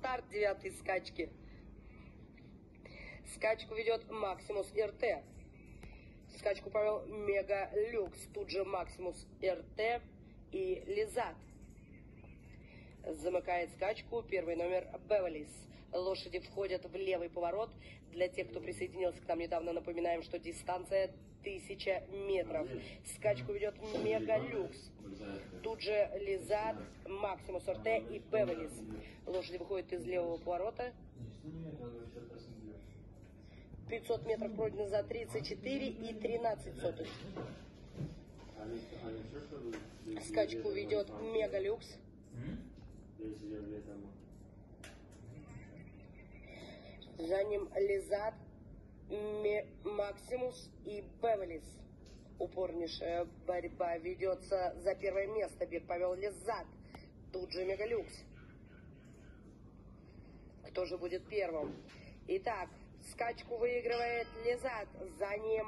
старт 9-й скачки. Скачку ведет Максимус РТ. Скачку провел Мега Люкс. Тут же Максимус РТ и Лизат. Замыкает скачку первый номер Бевелис. Лошади входят в левый поворот. Для тех, кто присоединился к нам недавно, напоминаем, что дистанция 1000 метров. Скачку ведет Мега Люкс. Тут же Лизат, Максимус РТ и Бевелис. Лошади выходят из левого поворота. 500 метров пройдено за 34 и 13 сотых. Скачку ведет Мега Люкс. За ним Лизат, Максимус и Бевелис. Упорнейшая борьба ведется за первое место. Бег повел Лизат. Тут же Мегалюкс. Кто же будет первым? Итак, скачку выигрывает Лизат. За ним